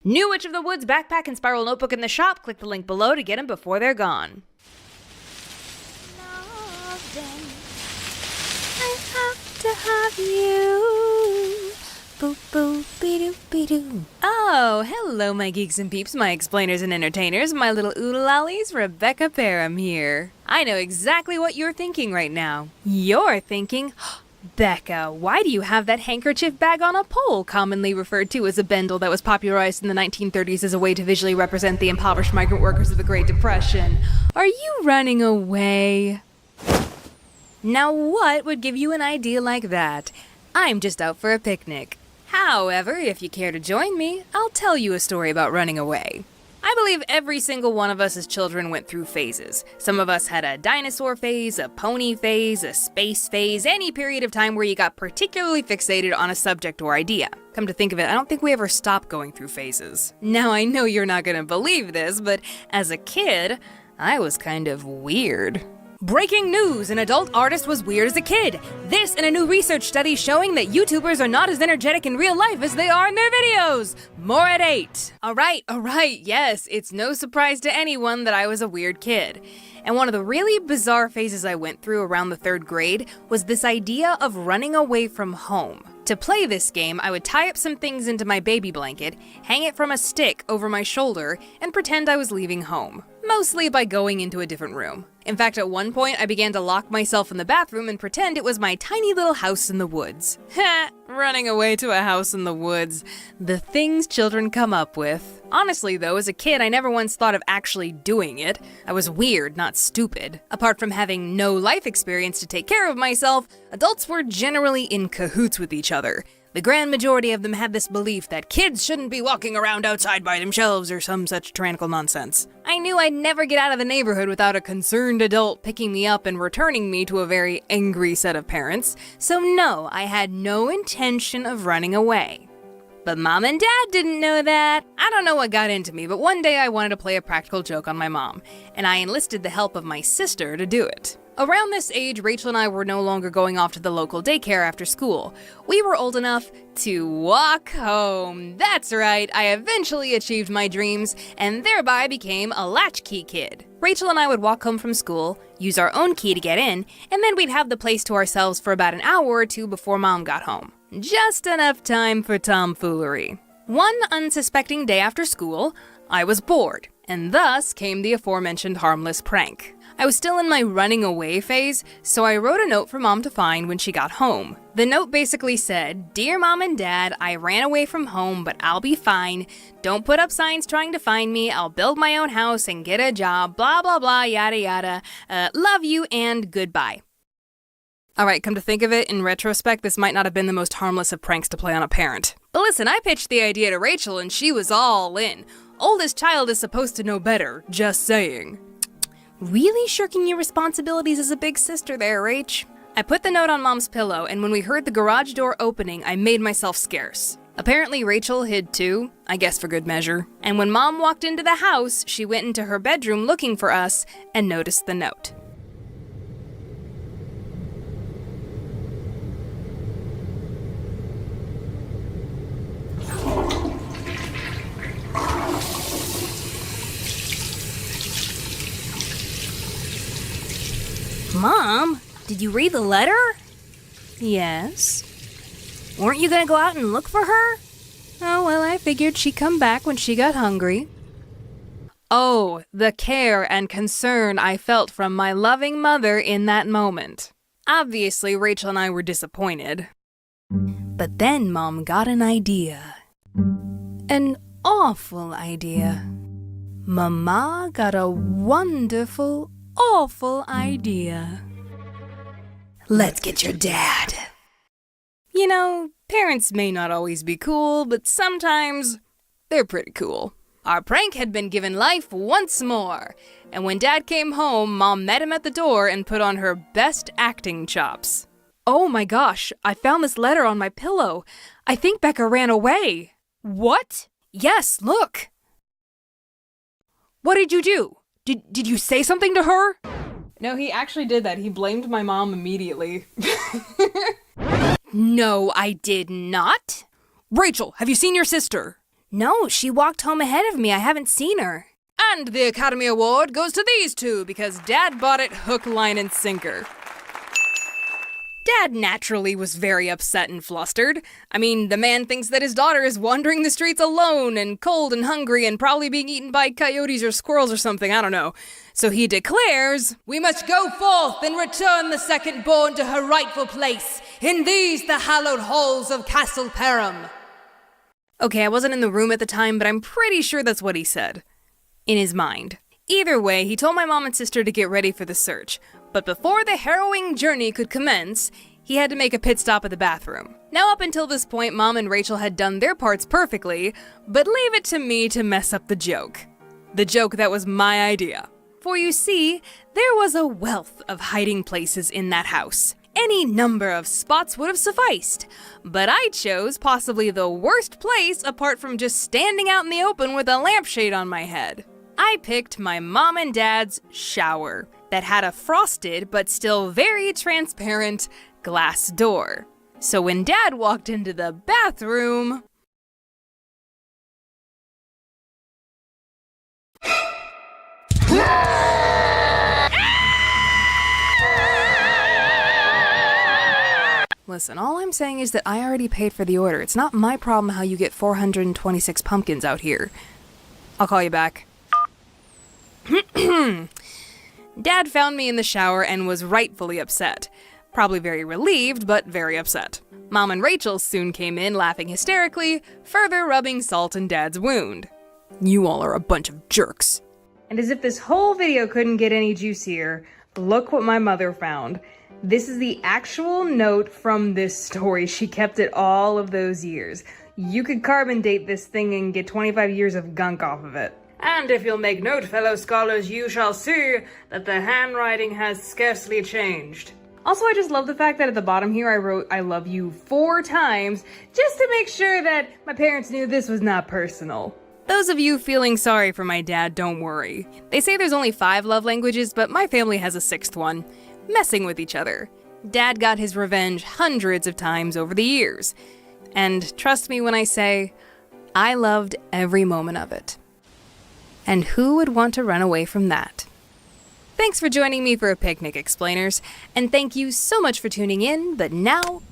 New Witch of the Woods backpack and spiral notebook in the shop. Click the link below to get them before they're gone. I have to have you. Boop, boop, be-doo, be-doo. Oh, hello, my geeks and peeps, my explainers and entertainers, my little oodalollies. Rebecca Parham here. I know exactly what you're thinking right now. You're thinking, Becca, why do you have that handkerchief bag on a pole, commonly referred to as a bendel that was popularized in the 1930s as a way to visually represent the impoverished migrant workers of the Great Depression? Are you running away? Now what would give you an idea like that? I'm just out for a picnic. However, if you care to join me, I'll tell you a story about running away. I believe every single one of us as children went through phases. Some of us had a dinosaur phase, a pony phase, a space phase, any period of time where you got particularly fixated on a subject or idea. Come to think of it, I don't think we ever stopped going through phases. Now, I know you're not gonna believe this, but as a kid, I was kind of weird. Breaking news! An adult artist was weird as a kid. This and a new research study showing that YouTubers are not as energetic in real life as they are in their videos. More at 8. Alright, yes, it's no surprise to anyone that I was a weird kid. And one of the really bizarre phases I went through around the 3rd grade was this idea of running away from home. To play this game, I would tie up some things into my baby blanket, hang it from a stick over my shoulder, and pretend I was leaving home. Mostly by going into a different room. In fact, at one point, I began to lock myself in the bathroom and pretend it was my tiny little house in the woods. Heh, running away to a house in the woods. The things children come up with. Honestly though, as a kid, I never once thought of actually doing it. I was weird, not stupid. Apart from having no life experience to take care of myself, adults were generally in cahoots with each other. The grand majority of them had this belief that kids shouldn't be walking around outside by themselves or some such tyrannical nonsense. I knew I'd never get out of the neighborhood without a concerned adult picking me up and returning me to a very angry set of parents, so no, I had no intention of running away. But Mom and Dad didn't know that. I don't know what got into me, but one day I wanted to play a practical joke on my mom, and I enlisted the help of my sister to do it. Around this age, Rachel and I were no longer going off to the local daycare after school. We were old enough to walk home. That's right, I eventually achieved my dreams and thereby became a latchkey kid. Rachel and I would walk home from school, use our own key to get in, and then we'd have the place to ourselves for about an hour or two before Mom got home. Just enough time for tomfoolery. One unsuspecting day after school, I was bored, and thus came the aforementioned harmless prank. I was still in my running away phase, so I wrote a note for Mom to find when she got home. The note basically said, "Dear Mom and Dad, I ran away from home, but I'll be fine. Don't put up signs trying to find me. I'll build my own house and get a job, blah blah blah, yada yada. Love you and goodbye." Alright, come to think of it, in retrospect, this might not have been the most harmless of pranks to play on a parent. But listen, I pitched the idea to Rachel and she was all in. Oldest child is supposed to know better, just saying. Really shirking your responsibilities as a big sister there, Rach. I put the note on Mom's pillow, and when we heard the garage door opening, I made myself scarce. Apparently Rachel hid too, I guess for good measure. And when Mom walked into the house, she went into her bedroom looking for us and noticed the note. Mom, did you read the letter? Yes. Weren't you gonna go out and look for her? Oh, well, I figured she'd come back when she got hungry. Oh, the care and concern I felt from my loving mother in that moment. Obviously, Rachel and I were disappointed. But then Mom got an idea. An awful idea. Mama got a wonderful, awful idea. Let's get your dad. You know, parents may not always be cool, but sometimes they're pretty cool. Our prank had been given life once more, and when Dad came home, Mom met him at the door and put on her best acting chops. Oh my gosh, I found this letter on my pillow. I think Becca ran away. What? Yes, look. What did you do? Did you say something to her? No, he actually did that. He blamed my mom immediately. No, I did not. Rachel, have you seen your sister? No, she walked home ahead of me. I haven't seen her. And the Academy Award goes to these two because Dad bought it hook, line, and sinker. Dad naturally was very upset and flustered. I mean, the man thinks that his daughter is wandering the streets alone and cold and hungry and probably being eaten by coyotes or squirrels or something, I don't know. So he declares, "We must go forth and return the second born to her rightful place in these the hallowed halls of Castle Perim." Okay, I wasn't in the room at the time, but I'm pretty sure that's what he said. In his mind. Either way, he told my mom and sister to get ready for the search. But before the harrowing journey could commence, he had to make a pit stop at the bathroom. Now up until this point, Mom and Rachel had done their parts perfectly, but leave it to me to mess up the joke. The joke that was my idea. For you see, there was a wealth of hiding places in that house. Any number of spots would have sufficed, but I chose possibly the worst place apart from just standing out in the open with a lampshade on my head. I picked my mom and dad's shower that had a frosted but still very transparent glass door. So when Dad walked into the bathroom... Listen, all I'm saying is that I already paid for the order. It's not my problem how you get 426 pumpkins out here. I'll call you back. Dad found me in the shower and was rightfully upset. Probably very relieved, but very upset. Mom and Rachel soon came in laughing hysterically, further rubbing salt in Dad's wound. You all are a bunch of jerks. And as if this whole video couldn't get any juicier, look what my mother found. This is the actual note from this story. She kept it all of those years. You could carbon date this thing and get 25 years of gunk off of it. And if you'll make note, fellow scholars, you shall see that the handwriting has scarcely changed. Also, I just love the fact that at the bottom here I wrote "I love you" 4 times, just to make sure that my parents knew this was not personal. Those of you feeling sorry for my dad, don't worry. They say there's only 5 love languages, but my family has a 6th one. Messing with each other. Dad got his revenge hundreds of times over the years. And trust me when I say, I loved every moment of it. And who would want to run away from that? Thanks for joining me for a picnic, explainers, and thank you so much for tuning in, but now